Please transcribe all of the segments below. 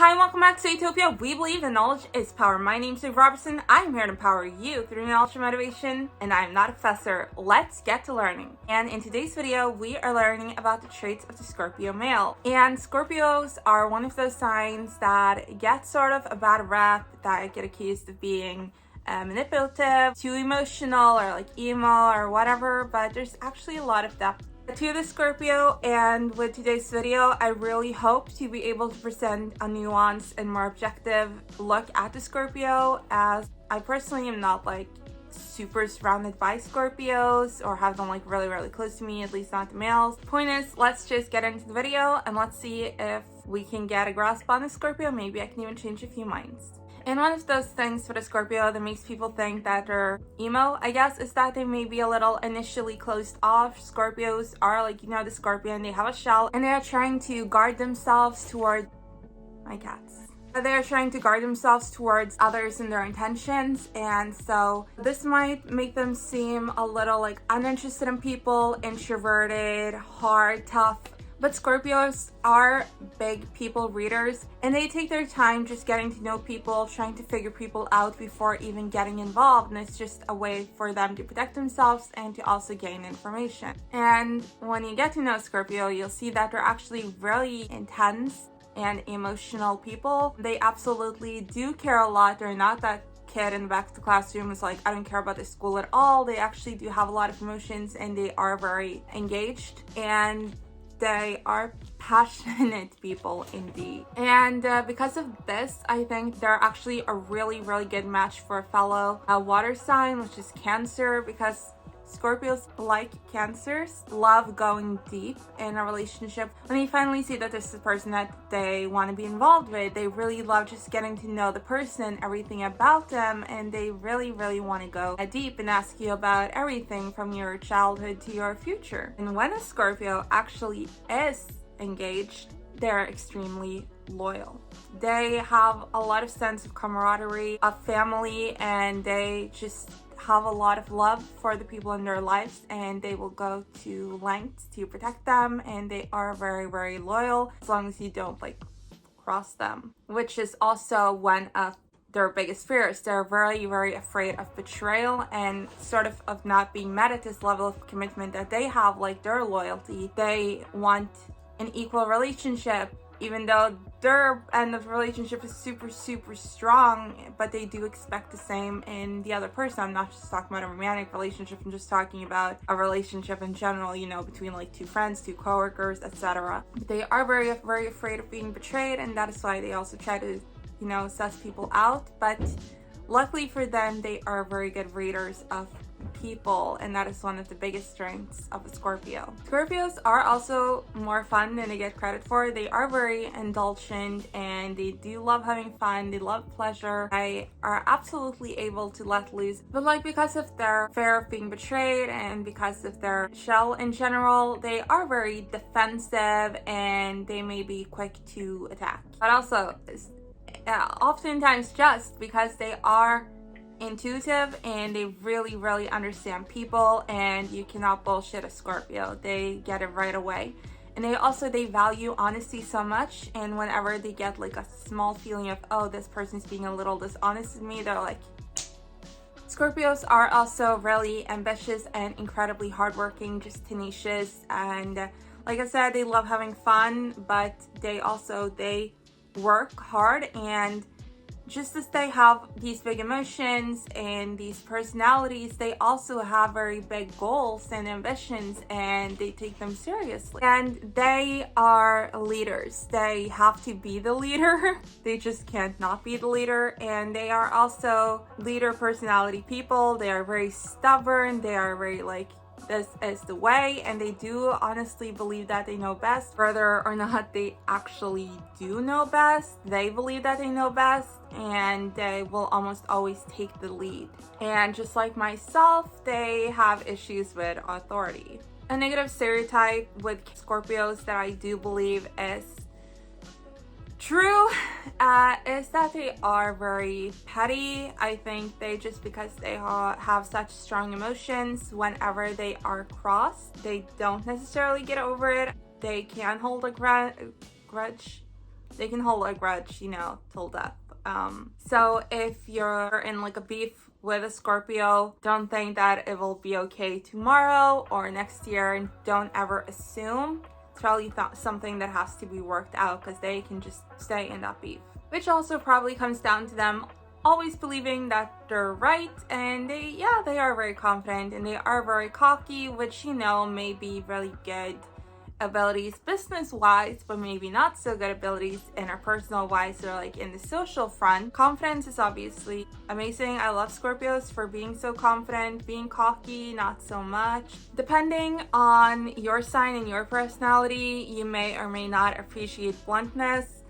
Hi and welcome back to Utopia. We believe that knowledge is power. My name is Dave Robertson. I am here to empower you through knowledge and motivation, and I am not a professor. Let's get to learning. And in today's video, we are learning about the traits of the Scorpio male. And Scorpios are one of those signs that get sort of a bad rep, that get accused of being manipulative, too emotional, or like emo or whatever, but there's actually a lot of depth to the Scorpio. And with today's video, I really hope to be able to present a nuanced and more objective look at the Scorpio, as I personally am not like super surrounded by Scorpios or have them like really close to me, at least not the males. Point is, let's just get into the video and let's see if we can get a grasp on the Scorpio. Maybe I can even change a few minds. And one of those things for the Scorpio that makes people think that they're emo, I guess, is that they may be a little initially closed off. Scorpios are like, the scorpion, they have a shell and they are trying to guard themselves toward my cats. They are trying to guard themselves towards others and their intentions, and so this might make them seem a little like uninterested in people, introverted, hard, tough. But Scorpios are big people readers, and they take their time just getting to know people, trying to figure people out before even getting involved. And it's just a way for them to protect themselves and to also gain information. And when you get to know Scorpio, you'll see that they're actually really intense and emotional people. They absolutely do care a lot. They're not that kid in the back of the classroom who's like, I don't care about this school at all. They actually do have a lot of emotions, and they are very engaged, and they are passionate people indeed. And because of this, I think they're actually a really good match for a fellow water sign, which is Cancer, because Scorpios, like Cancers, love going deep in a relationship. When they finally see that this is the person that they want to be involved with, they really love just getting to know the person, everything about them, and they really want to go deep and ask you about everything from your childhood to your future. And when a Scorpio actually is engaged, they're extremely loyal. They have a lot of sense of camaraderie, of family, and they just have a lot of love for the people in their lives, and they will go to lengths to protect them, and they are very loyal as long as you don't like cross them, which is also one of their biggest fears. They're very afraid of betrayal and sort of not being met at this level of commitment that they have, like their loyalty. They want an equal relationship, even though their end of the relationship is super strong, but they do expect the same in the other person. I'm not just talking about a romantic relationship, I'm just talking about a relationship in general, between like two friends, two coworkers, etc. They are very afraid of being betrayed, and that is why they also try to, suss people out. But luckily for them, they are very good readers of people, and that is one of the biggest strengths of a Scorpio. Scorpios are also more fun than they get credit for. They are very indulgent, and they do love having fun. They love pleasure. They are absolutely able to let loose, but like because of their fear of being betrayed and because of their shell in general, they are very defensive and they may be quick to attack. But also oftentimes, just because they are intuitive and they really understand people, and you cannot bullshit a Scorpio. They get it right away. And they value honesty so much, and whenever they get like a small feeling of, oh, this person's being a little dishonest with me, they're like. Scorpios are also really ambitious and incredibly hardworking, just tenacious, and like I said, they love having fun, but they work hard. And just as they have these big emotions and these personalities, they also have very big goals and ambitions, and they take them seriously. And they are leaders. They have to be the leader. They just can't not be the leader. And they are also leader personality people. They are very stubborn. They are very like, this is the way, and they do honestly believe that they know best. Whether or not they actually do know best, they believe that they know best, and they will almost always take the lead. And just like myself, they have issues with authority. A negative stereotype with Scorpios that I do believe is true is that they are very petty. I think because they have such strong emotions, whenever they are crossed, they don't necessarily get over it. They can hold a grudge. they can hold a grudge, you know, till death. So if you're in like a beef with a Scorpio, don't think that it will be okay tomorrow or next year, and don't ever assume. It's probably something that has to be worked out, because they can just stay in that beef, which also probably comes down to them always believing that they're right, and they are very confident and they are very cocky, which, you know, may be really good abilities business wise, but maybe not so good abilities interpersonal wise, or like in the social front. Confidence is obviously amazing. I love Scorpios for being so confident. Being cocky, not so much. Depending on your sign and your personality, you may or may not appreciate bluntness,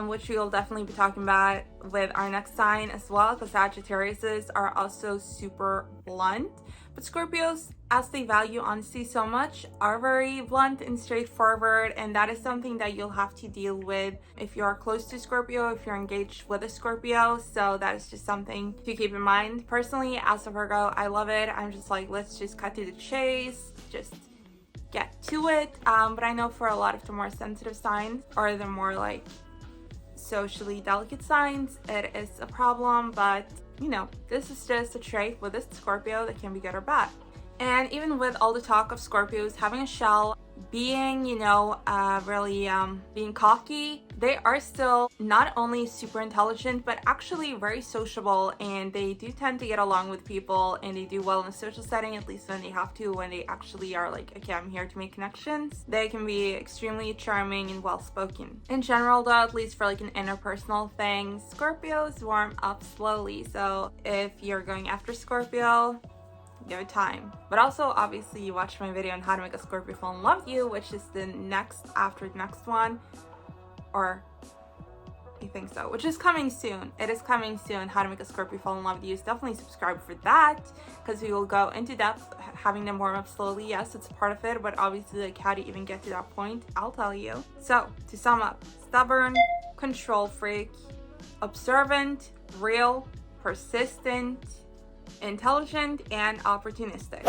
which we will definitely be talking about with our next sign as well, because Sagittariuses are also super blunt. But Scorpios, as they value honesty so much, are very blunt and straightforward, and that is something that you'll have to deal with if you're close to Scorpio, if you're engaged with a Scorpio. So that is just something to keep in mind. Personally, as a Virgo, I love it. I'm just like, let's just cut to the chase, just get to it. But I know for a lot of the more sensitive signs, or the more like socially delicate signs, it is a problem. But you know, this is just a trait with this Scorpio that can be good or bad. And even with all the talk of Scorpios having a shell, being, you know, really being cocky, they are still not only super intelligent, but actually very sociable, and they do tend to get along with people, and they do well in a social setting, at least when they have to, when they actually are like, okay, I'm here to make connections. They can be extremely charming and well-spoken. In general though, at least for like an interpersonal thing, Scorpios warm up slowly. So if you're going after Scorpio, give it time. But also, obviously, you watched my video on how to make a Scorpio fall in love with you, which is the next after the next one, or I think so, which is coming soon. It is coming soon. How to make a Scorpio fall in love with you. So definitely subscribe for that, because we will go into depth, having them warm up slowly. Yes, it's part of it, but obviously, like, how to even get to that point, I'll tell you. So to sum up: stubborn, control freak, observant, real, persistent, intelligent, and opportunistic.